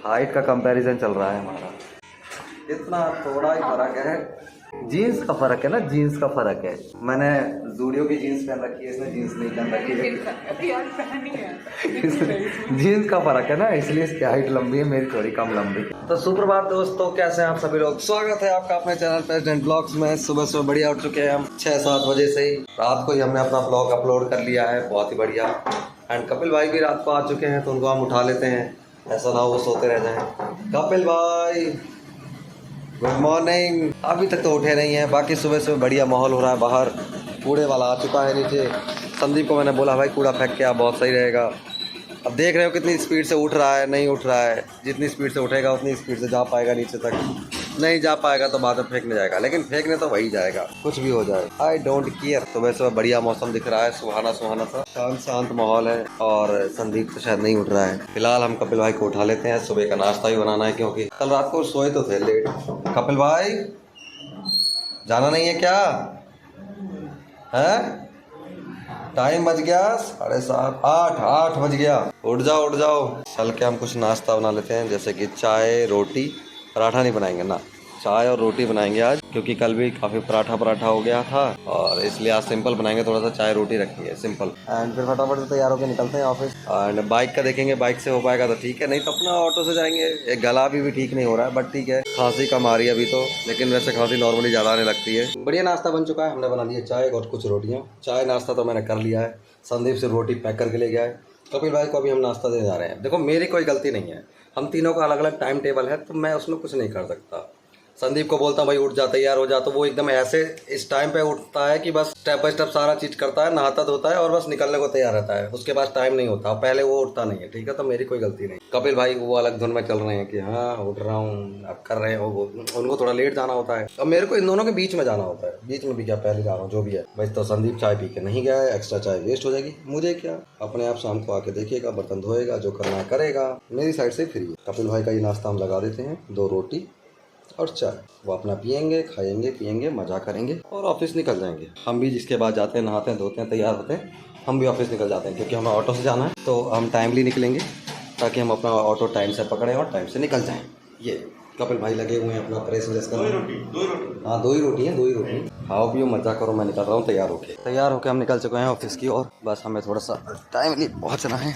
Height का comparison चल रहा है हमारा, इतना थोड़ा ही फर्क है। जीन्स का फर्क है ना, जीन्स का फर्क है। मैंने जूडियो की जीन्स पहन रखी है, इसने जीन्स नहीं पहन रखी है। जीन्स का फर्क है ना, इसलिए इसकी हाइट लंबी है, मेरी थोड़ी कम लंबी। तो सुप्रभात दोस्तों, कैसे हैं आप सभी लोग। स्वागत है आपका अपने चैनल प्रेसिडेंट ब्लॉग्स में। सुबह सुबह बढ़िया उठ चुके हैं हम 6-7 बजे से ही। रात को ही हमने अपना ब्लॉग अपलोड कर लिया है, बहुत ही बढ़िया। एंड कपिल भाई भी रात को आ चुके हैं, तो उनको हम उठा लेते हैं, ऐसा ना हो वो सोते रह जाएं। कपिल भाई गुड मॉर्निंग। अभी तक तो उठे नहीं हैं, बाकी सुबह सुबह बढ़िया माहौल हो रहा है बाहर। कूड़े वाला आ चुका है नीचे। संदीप को मैंने बोला भाई कूड़ा फेंक के आ, बहुत सही रहेगा। अब देख रहे हो कितनी स्पीड से उठ रहा है, नहीं उठ रहा है। जितनी स्पीड से उठेगा उतनी स्पीड से जा पाएगा नीचे तक, नहीं जा पाएगा तो बाद में फेंकने जाएगा, लेकिन फेंकने तो वही जाएगा, कुछ भी हो जाए। I don't care. सुबह सुबह बढ़िया मौसम दिख रहा है, सुहाना सुहाना सा शांत शांत माहौल है। और संदीप तो शायद नहीं उठ रहा है। फिलहाल हम कपिल भाई को उठा लेते हैं, सुबह का नाश्ता भी बनाना है, क्योंकि कल रात को सोए तो थे लेट। कपिल भाई जाना नहीं है क्या है? टाइम बज गया 7:30, 8 बज गया। उठ जाओ। चल के हम कुछ नाश्ता बना लेते हैं, जैसे कि चाय रोटी। पराठा नहीं बनाएंगे ना, चाय और रोटी बनाएंगे आज, क्योंकि कल भी काफ़ी पराठा हो गया था, और इसलिए आज सिंपल बनाएंगे, थोड़ा सा चाय रोटी रखी है सिंपल। एंड फिर फटाफट से तैयार होकर निकलते हैं ऑफिस। एंड बाइक का देखेंगे, बाइक से हो पाएगा तो ठीक है, नहीं तो अपना ऑटो से जाएंगे। एक गला भी ठीक नहीं हो रहा है, बट ठीक है, खांसी कम आ रही है अभी तो, लेकिन वैसे खांसी नॉर्मली ज़्यादा आने लगती है। बढ़िया नाश्ता बन चुका है, हमने बना लिया चाय और कुछ रोटियाँ। चाय नाश्ता तो मैंने कर लिया है, संदीप से रोटी पैक करके ले गया है। कपिल भाई को अभी हम नाश्ता देने जा रहे हैं। देखो मेरी कोई गलती नहीं है, हम तीनों का अलग अलग टाइम टेबल है, तो मैं उसमें कुछ नहीं कर सकता। संदीप को बोलता हूँ भाई उठ जा, तैयार हो जा, तो वो एकदम ऐसे इस टाइम पे उठता है कि बस स्टेप बाय स्टेप सारा चीज़ करता है, नहाता धोता है और बस निकलने को तैयार रहता है। उसके पास टाइम नहीं होता, पहले वो उठता नहीं है, ठीक है। तो मेरी कोई गलती नहीं। कपिल भाई वो अलग धुन में चल रहे हैं कि हाँ उठ रहा हूँ, अब कर रहे हो, उनको थोड़ा लेट जाना होता है, और मेरे को इन दोनों के बीच में जाना होता है। बीच में भी क्या, पहले जा रहा हूँ जो भी है। वैसे तो संदीप चाय पी के नहीं गया है, एक्स्ट्रा चाय वेस्ट हो जाएगी, मुझे क्या, अपने आप शाम को आके देखिएगा, बर्तन धोएगा, जो करना है करेगा, मेरी साइड से फ्री है। कपिल भाई का ये नाश्ता हम लगा देते हैं, 2 रोटी और चाय। वो अपना पियेंगे, खाएंगे, पियेंगे, मजा करेंगे और ऑफिस निकल जाएंगे। हम भी जिसके बाद जाते हैं, नहाते हैं, धोते हैं, तैयार होते हैं, हम भी ऑफिस निकल जाते हैं, क्योंकि हमें ऑटो से जाना है, तो हम टाइमली निकलेंगे ताकि हम अपना ऑटो टाइम से पकड़ें और टाइम से निकल जाएँ। ये कपिल भाई लगे हुए हैं अपना प्रेस व्रेस करने। 2 रोटी। हाँ 2 ही रोटी है, 2 ही रोटी। खाओ पियो, मजा करो, मैं निकल रहा हूँ तैयार होके हम निकल चुके हैं ऑफिस की ओर। बस हमें थोड़ा सा टाइमली पहुँचना है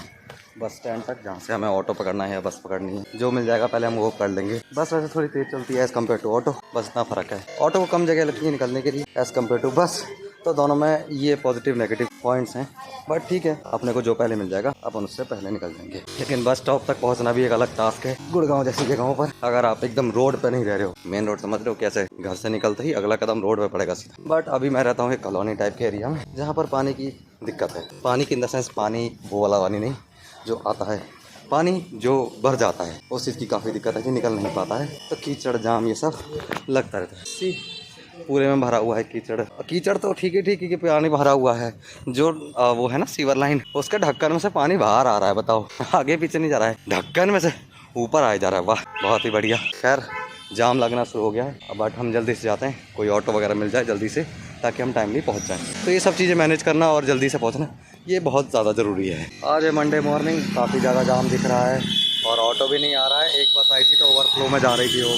बस स्टैंड तक, जहाँ से हमें ऑटो पकड़ना है या बस पकड़नी है, जो मिल जाएगा पहले हम वो कर लेंगे। बस वैसे थोड़ी तेज चलती है एज़ कम्पेयर टू ऑटो, बस इतना फ़र्क है। ऑटो को कम जगह लगती है निकलने के लिए एज़ कम्पेयर टू बस, तो दोनों में ये पॉजिटिव नेगेटिव पॉइंट्स हैं। बट ठीक है, अपने को जो पहले मिल जाएगा अपन उससे पहले निकल जाएंगे। लेकिन बस स्टॉप तक पहुँचना भी एक अलग टास्क है। गुड़गांव जैसी जगहों पर अगर आप एकदम रोड पर नहीं रह रहे हो, मेन रोड समझ रहे हो, कैसे घर से निकलते ही अगला कदम रोड पर पड़ेगा सीधा। बट अभी मैं रहता हूँ एक कॉलोनी टाइप के एरिया में, जहाँ पर पानी की दिक्कत है। पानी की इन द सेंस पानी वो वाला पानी नहीं जो आता है, पानी जो भर जाता है, उस चीज़ की काफ़ी दिक्कत है कि निकल नहीं पाता है, तो कीचड़ जाम ये सब लगता रहता है। पूरे में भरा हुआ है कीचड़ तो ठीक है कि पानी भरा हुआ है, जो वो है ना सीवर लाइन, उसके ढक्कन में से पानी बाहर आ रहा है, बताओ आगे पीछे नहीं जा रहा है, ढक्कन में से ऊपर आ जा रहा है। वाह बहुत ही बढ़िया। खैर जाम लगना शुरू हो गया है, बट हम जल्दी से जाते हैं, कोई ऑटो वगैरह मिल जाए जल्दी से, ताकि हम टाइमली पहुंच जाएं। तो ये सब चीज़ें मैनेज करना और जल्दी से पहुंचना, ये बहुत ज़्यादा ज़रूरी है। आज है मंडे मॉर्निंग, काफ़ी ज़्यादा जाम दिख रहा है और ऑटो भी नहीं आ रहा है। एक बस आई थी तो ओवरफ्लो में जा रही थी, वो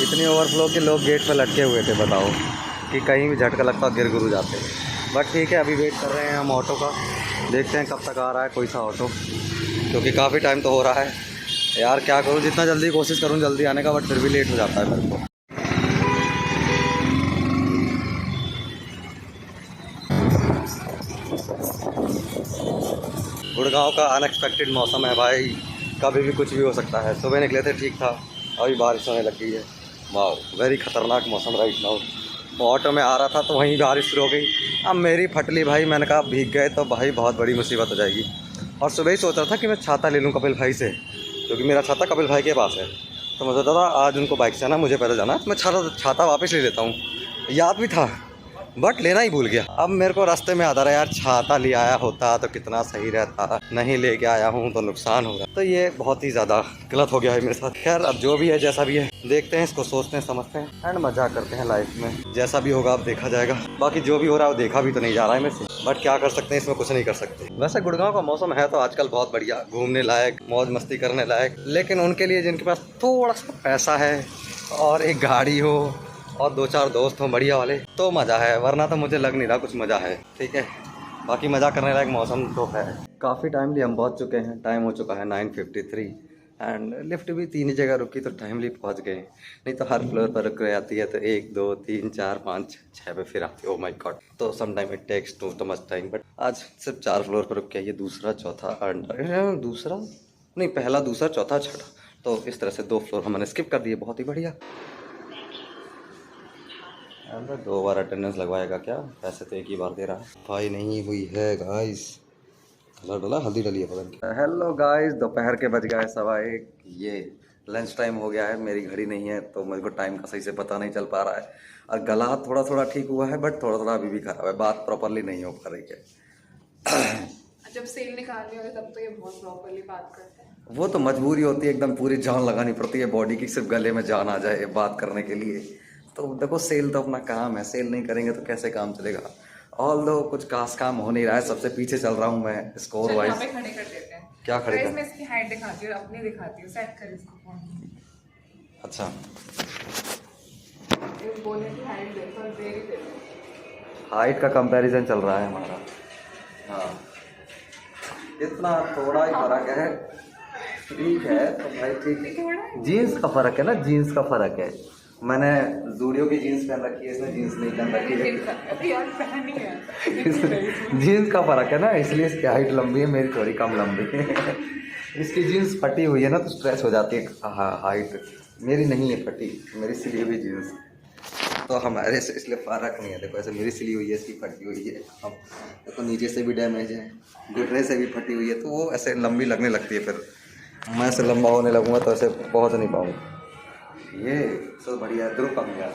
इतनी ओवरफ्लो के लोग गेट पर लटके हुए थे, बताओ कि कहीं भी झटका लगता गिर गुरु जाते। बट ठीक है, अभी वेट कर रहे हैं हम ऑटो का, देखते हैं कब तक आ रहा है कोई सा ऑटो, क्योंकि काफ़ी टाइम तो हो रहा है यार। क्या करूँ, जितना जल्दी कोशिश करूँ जल्दी आने का, बट फिर भी लेट हो जाता है मेरे को। गुड़गांव का अनएक्सपेक्टेड मौसम है भाई, कभी भी कुछ भी हो सकता है। सुबह निकले थे ठीक था, अभी बारिश होने लग गई है। वाह वेरी खतरनाक मौसम राइट नाउ। ऑटो में आ रहा था तो वहीं बारिश शुरू हो गई। अब मेरी फटली भाई, मैंने कहा भीग गए तो भाई बहुत बड़ी मुसीबत हो जाएगी। और सुबह ही सोच रहा था कि मैं छाता ले लूँ कपिल भाई से, क्योंकि मेरा छाता कपिल भाई के पास है, तो मैं सोचा था आज उनको बाइक से आना, मुझे पैदल जाना, तो मैं छाता वापस ले लेता हूँ। याद भी था बट लेना ही भूल गया। अब मेरे को रास्ते में आता रहा यार, छाता ले आया होता तो कितना सही रहता, नहीं लेके आया हूँ तो नुकसान होगा। तो ये बहुत ही ज़्यादा गलत हो गया है मेरे साथ। खैर अब जो भी है जैसा भी है, देखते हैं, इसको सोचते हैं, समझते हैं एंड मजा करते हैं लाइफ में। जैसा भी होगा अब देखा जाएगा, बाकी जो भी हो रहा है वो देखा भी तो नहीं जा रहा है मेरे से। बट क्या कर सकते हैं, इसमें कुछ नहीं कर सकते। वैसे गुड़गांव का मौसम है तो आजकल बहुत बढ़िया, घूमने लायक, मौज मस्ती करने लायक, लेकिन उनके लिए जिनके पास थोड़ा सा पैसा है और एक गाड़ी हो और 2-4 दोस्त हों बढ़िया वाले तो मज़ा है, वरना तो मुझे लग नहीं रहा कुछ मज़ा है। ठीक है, बाकी मज़ा करने लायक मौसम तो है। काफ़ी टाइमली हम पहुंच चुके हैं, टाइम हो चुका है 9:53 एंड लिफ्ट भी 3 ही जगह रुकी तो टाइमली पहुंच गए। नहीं तो हर फ्लोर पर रुक आती है तो 1 2 3 4 5 6 पे फिर आती है। ओ माय गॉड, तो some time it takes too much time, but आज सिर्फ 4 फ्लोर पर रुक के, ये दूसरा चौथा दूसरा नहीं, पहला दूसरा चौथा छठा, तो इस तरह से 2 फ्लोर हमने स्किप कर दिए। बहुत ही बढ़िया। 2 बार अटेंडेंस लगवाएगा क्या, पैसे तो एक ही बार दे रहा है। भाई नहीं हुई है गाइस, कलर डला, हल्दी डली है पता नहीं। हेलो गाइस, दोपहर के बज गए 1:15, ये लंच टाइम हो गया है। मेरी घड़ी नहीं है तो मुझको टाइम का सही से पता नहीं चल पा रहा है, और गला थोड़ा थोड़ा ठीक हुआ है बट थोड़ा थोड़ा अभी भी खराब है, बात प्रॉपरली नहीं हो पा रही है। जब सेल निकालनी होती है तब तो ये बहुत प्रॉपरली बात करते हैं। वो तो मजबूरी होती है, एकदम पूरी जान लगानी पड़ती है बॉडी की, सिर्फ गले में जान आ जाए बात करने के लिए। तो देखो, सेल तो अपना काम है, सेल नहीं करेंगे तो कैसे काम चलेगा। ऑल दो कुछ खास काम हो नहीं रहा है, सबसे पीछे चल रहा हूँ मैं स्कोर वाइज। यहाँ पे खड़े कर देते हैं। क्या खड़े कर? मैं इसकी हाइट दिखाती हूँ, अपनी दिखाती हूँ, सेट कर इसको फोन। अच्छा, इस बोले की हाइट देखो और देरी दे। हाइट का कंपैरिजन चल रहा है हमारा। हाँ, इतना थोड़ा ही फर्क है, ठीक है तो भाई ठीक है। जीन्स का फर्क है ना, जीन्स का फर्क है। मैंने जूडियो की जीन्स पहन रखी है, इसने जीन्स नहीं पहन रखी है। जीन्स का फर्क है ना, इसलिए इसकी हाइट लंबी है, मेरी थोड़ी कम लंबी है। इसकी जीन्स फटी हुई है ना तो स्ट्रेच हो जाती है हाइट, मेरी नहीं है फटी, मेरी सिली हुई जीन्स तो हमारे से इसलिए फर्क नहीं है। देखो ऐसे मेरी सिली हुई है, इसकी फटी हुई है, अब तो नीचे से भी डैमेज है, घुटने से भी फटी हुई है, तो वो ऐसे लंबी लगने लगती है। फिर मैं ऐसे लंबा होने लगूंगा तो ऐसे पहुंच नहीं पाऊंगा। ये सब बढ़िया। ध्रुव कम गया,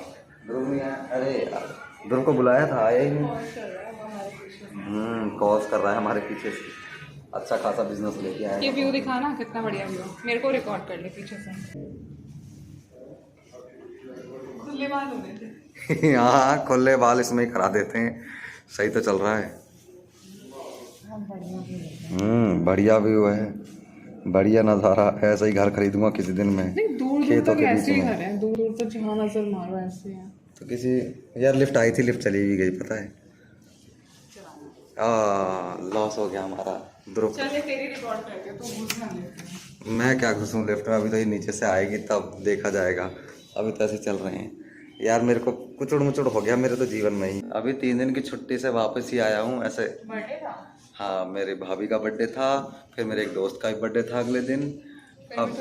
ध्रुव नहीं आया। अरे यार, ध्रुव को बुलाया था, आया ही नहीं। कॉल्स कर रहा है हमारे पीछे से, अच्छा खासा बिजनेस लेके आया। ये व्यू दिखाना कितना बढ़िया व्यू, मेरे को रिकॉर्ड कर ले पीछे से। खुले बाल होने थे। हाँ, खुले बाल इसमें ही करा देते हैं, सही तो चल रहा है। बढ़िया व्यू है, बढ़िया नज़ारा। ऐसा ही घर खरीदूंगा किसी दिन में। दूर दूर तक ऐसे ही घर है, दूर दूर तक जहाँ नजर मारो ऐसे है। तो किसी यार लिफ्ट आई थी, लिफ्ट चली भी गई पता है। लॉस हो गया हमारा। ध्रुव तेरी रिकॉर्ड करके तू घुस ना। मैं क्या घुसूं लिफ्ट में, अभी तो ये नीचे से आएगी तब देखा जाएगा, अभी तो ऐसे चल रहे हैं। यार मेरे को कुचड़ मुचड़ हो गया मेरे तो जीवन में ही। अभी 3 दिन की छुट्टी से वापस ही आया हूँ ऐसे। बर्थडे था? हाँ, मेरी भाभी का बर्थडे था, फिर मेरे एक दोस्त का भी बर्थडे था अगले दिन। अब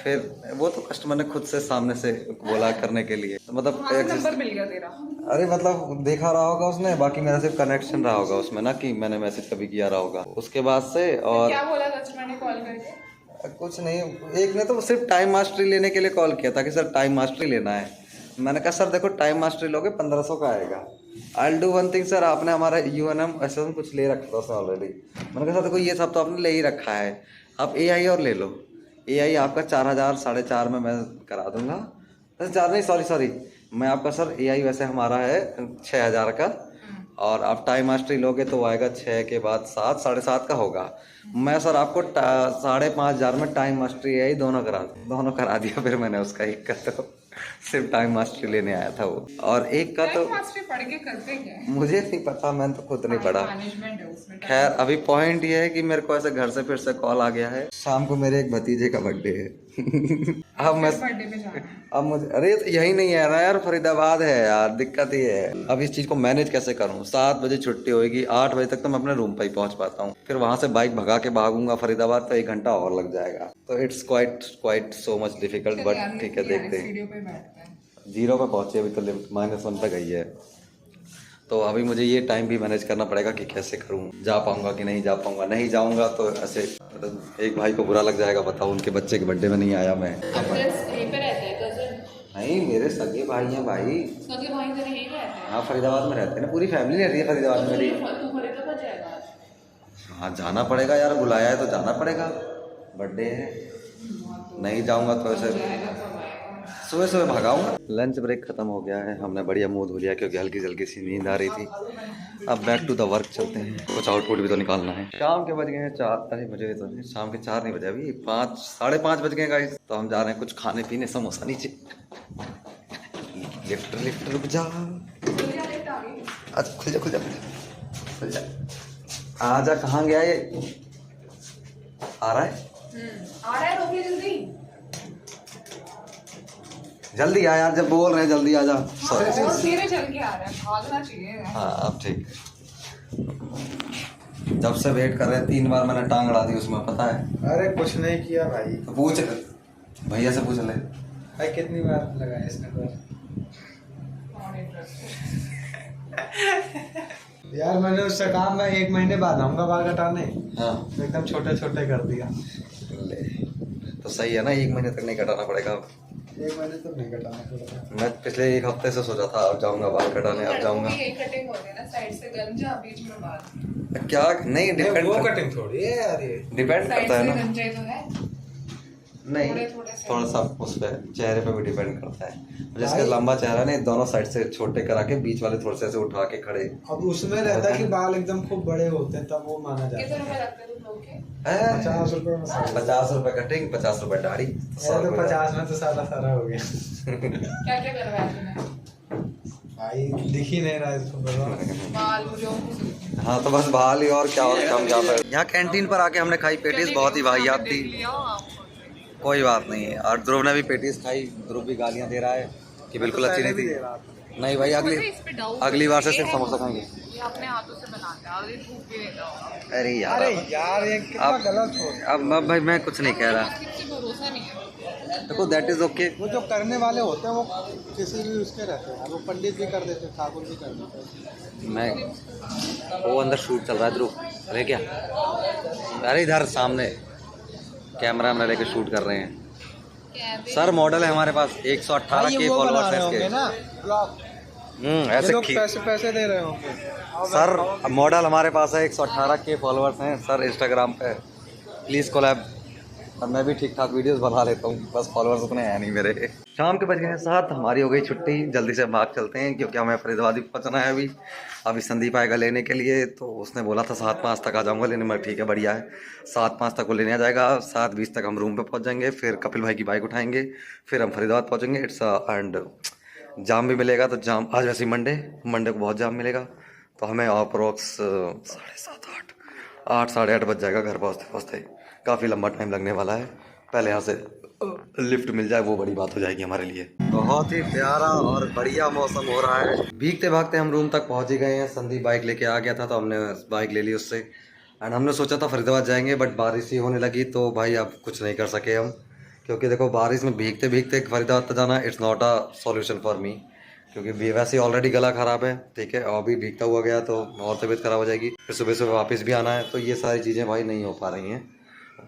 फिर वो तो कस्टमर ने खुद से सामने से बोला करने के लिए, तो मतलब नंबर मिल गया तेरा। अरे मतलब देखा रहा होगा उसने, बाकी मेरा सिर्फ कनेक्शन रहा होगा उसमें ना, कि मैंने मैसेज कभी किया रहा होगा उसके बाद से। और क्या बोला कस्टमर ने कॉल करके? कुछ नहीं, एक ने तो सिर्फ टाइम मास्टरी लेने के लिए कॉल किया था कि सर टाइम मास्टरी लेना है। मैंने कहा सर देखो, टाइम मास्टरी लोगे 1500 का आएगा। I will do one thing sir, आपने हमारा UNM ऐसा कुछ ले रखा था उसने ऑलरेडी। मैंने कहा सर देखो, ये सब तो आपने ले ही रखा है, आप AI और ले लो। AI आपका 4000 4.5 में मैं करा दूंगा। 4 नहीं, सॉरी, मैं आपका सर AI वैसे हमारा है 6000 का, और आप टाइम मास्टरी लोगे तो वो आएगा 6 के बाद 7 7.5 का होगा। मैं सर आपको 5,500 में टाइम मास्टरी AI दोनों करा दिया। फिर मैंने उसका एक का तो सिर्फ टाइम मास्टरी लेने आया था वो, और एक का तो पढ़ के करते क्या है? मुझे नहीं पता, मैंने तो खुद नहीं पढ़ा। मैनेजमेंट है उसमें। खैर अभी पॉइंट ये है कि मेरे को ऐसे घर से फिर से कॉल आ गया है, शाम को मेरे एक भतीजे का बर्थडे है। अब मैं बर्थडे पे जाना है। अब मुझे, अरे तो यही नहीं है ना यार, फरीदाबाद है यार, दिक्कत ये है। अब इस चीज को मैनेज कैसे करूं? 7 बजे छुट्टी होगी, 8 बजे तक तो मैं अपने रूम पर ही पहुंच पाता हूं, फिर वहां से बाइक भगा के भागूंगा फरीदाबाद तो 1 घंटा और लग जाएगा। तो it's quite so much difficult, but ठीक है, देखते हैं। 0 पे पहुंचे, अभी तो लिफ्ट -1 पे गई है, तो अभी मुझे ये टाइम भी मैनेज करना पड़ेगा कि कैसे करूं, जा पाऊंगा कि नहीं जा पाऊंगा। नहीं जाऊंगा तो ऐसे एक भाई को बुरा लग जाएगा, बताओ उनके बच्चे के बर्थडे में नहीं आया मैं। नहीं, मेरे सगे भाई हैं भाई। सगे भाई तो यहीं रहते हैं। हाँ, फरीदाबाद में रहते हैं ना, पूरी फैमिली रहती है फरीदाबाद में मेरी। हाँ, जाना पड़ेगा यार, बुलाया है तो जाना पड़ेगा, बर्थडे है। नहीं जाऊंगा तो ऐसे सुबह सुबह भागाऊंगा। लंच ब्रेक खत्म हो गया है, हमने बढ़िया मुंह धो लिया क्योंकि हल्की हल्की सी नींद आ रही थी। अब बैक टू द वर्क चलते हैं, कुछ आउटपुट भी तो निकालना है। शाम के बज गए हैं 4, अरे बजे तो नहीं, शाम के 4 नहीं बजे, अभी 5, 5:30 बज गए गाइस। तो हम जा रहे हैं कुछ खाने पीने, समोसा नीचे। लिफ्ट रुक जा, अच्छा खुल जा खुल जा खुल जा। आजा, कहाँ गया ये? आ रहा है रोकिए जल्दी। जल्दी आ यार, जब बोल रहे हैं जल्दी आ जा। सॉरी धीरे चल के आ रहा है, भागना चाहिए। हाँ अब ठीक। जब से वेट कर रहे हैं 3 बार मैंने टांग अड़ा दी उसमें, पता है। अरे कुछ नहीं किया भाई। तो पूछ, भैया से पूछ ले भाई कितनी बार लगाया इसने पर? यार मैंने उससे कहा मैं 1 महीने बाद आऊंगा बाल कटाने। हाँ तो एकदम छोटे छोटे कर दिया। ले, तो सही है ना, 1 महीने तक नहीं कटाना पड़ेगा। 1 महीने तक नहीं कटाना पड़ेगा। मैं पिछले 1 हफ्ते से सोचा था अब जाऊंगा बाल कटाने, अब जाऊंगा। कटिंग हो गई ना, साइड से गंजा, बीच में बाल। क्या नहीं, डिपेंड वो कटिंग थोड़ी है यार, ये डिपेंड साइड करता है से ना। गंजा तो है नहीं थोड़े से। थोड़ा सा उस पे चेहरे पे भी डिपेंड करता है। जिसका लंबा चेहरा नहीं, दोनों साइड से छोटे करा के बीच वाले थोड़े से ऐसे उठा के खड़े। अब उसमें रहता है कि बाल एकदम खूब बड़े होते हैं, तब वो माना जाता कितने है। रुपए लगते हैं तुम लोग के? 50 रुपए में सारा। 50 रुपए कटिंग, 50 रुपए दाढ़ी, तो 50 में तो सारा हो गया। क्या क्या करवाया तूने? भाई दिख ही नहीं रहा है इसको बड़ा। बाल जो हाँ तो बस बहाल ही, और क्या और कम जाता है। यहाँ कैंटीन पर आके हमने खाई पेटीज, बहुत ही वाहियात थी। कोई बात नहीं है। और ध्रुव ने भी पेटीज खाई, ध्रुव भी गालियाँ दे रहा है कि बिल्कुल अच्छी नहीं थी। नहीं भाई, अगली बार से सिर्फ समोसा खाएंगे। ये अपने हाथों से बनाते हैं, अरे धूप भी देता होगा। अरे यार, यार ये कितना गलत हो। अब भाई मैं कुछ नहीं कह रहा, किसी भरोसा नहीं है। देखो दैट इज ओके। वो जो करने वाले होते हैं वो किसी भी उसके रहते हैं, वो पंडित भी कर देते हैं, ठाकुर भी कर देते हैं। मैं वो अंदर शूट चल रहा है ध्रुव, अरे क्या, अरे इधर सामने कैमरा में लेके शूट कर रहे हैं। सर मॉडल है हमारे पास, 118 के फॉलोअर्स हैं इसके ना ब्लॉग। ऐसे पैसे दे रहे होंगे सर। मॉडल हमारे पास है, 118 के फॉलोअर्स हैं सर इंस्टाग्राम पे। Please collab. अब मैं भी ठीक ठाक वीडियोस बना लेता हूँ, बस फॉलोअर्स उतने हैं नहीं मेरे। शाम के बज गए हैं 7, हमारी हो गई छुट्टी, जल्दी से भाग चलते हैं क्योंकि हमें फरीदाबाद भी पहुँचना है अभी संदीप आएगा लेने के लिए। तो उसने बोला था 7:05 तक आ जाऊँगा लेने में, ठीक है बढ़िया है। 7:05 तक वो लेने आ जाएगा, 7:20 तक हम रूम पे पहुँच जाएंगे, फिर कपिल भाई की बाइक उठाएंगे, फिर हम फरीदाबाद पहुँचेंगे। एंड जाम भी मिलेगा, तो जाम आज वैसे मंडे को बहुत जाम मिलेगा, तो हमें अप्रोक्स 7:30 8 साढ़े 8 बज जाएगा घर पहुँचते। काफ़ी लंबा टाइम लगने वाला है, पहले यहाँ से लिफ्ट मिल जाए वो बड़ी बात हो जाएगी हमारे लिए। बहुत ही प्यारा और बढ़िया मौसम हो रहा है। भीगते भागते हम रूम तक पहुँच ही गए हैं। संदीप बाइक लेके आ गया था तो हमने बाइक ले ली उससे। एंड हमने सोचा था फरीदाबाद जाएंगे, बट बारिश ही होने लगी, तो भाई अब कुछ नहीं कर सके हम, क्योंकि देखो बारिश में भीगते भीगते फरीदाबाद तक जाना it's not a solution for me, क्योंकि वैसे ही ऑलरेडी गला ख़राब है, ठीक है, और भी भीगता हुआ गया तो और तबीयत ख़राब हो जाएगी, फिर सुबह सुबह वापस भी आना है, तो ये सारी चीज़ें भाई नहीं हो पा रही हैं।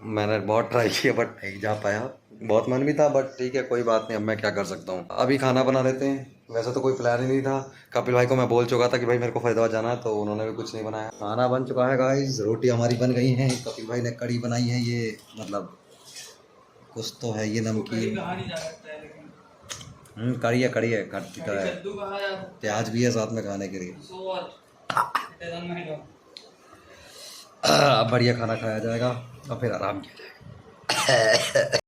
मैंने बहुत ट्राई किया बट नहीं जा पाया, बहुत मन भी था, बट ठीक है कोई बात नहीं, अब मैं क्या कर सकता हूँ। अभी खाना बना लेते हैं, वैसे तो कोई प्लान ही नहीं था। कपिल भाई को मैं बोल चुका था कि भाई मेरे को फरीदाबाद जाना है, तो उन्होंने भी कुछ नहीं बनाया। खाना बन चुका है गाइस, रोटी हमारी बन गई है, कपिल भाई ने कड़ी बनाई है, ये मतलब कुछ तो है ये नमकीन, कड़ी है खट्टी का है, प्याज भी है साथ में खाने के लिए। अब बढ़िया खाना खाया जाएगा और फिर आराम किया जाएगा।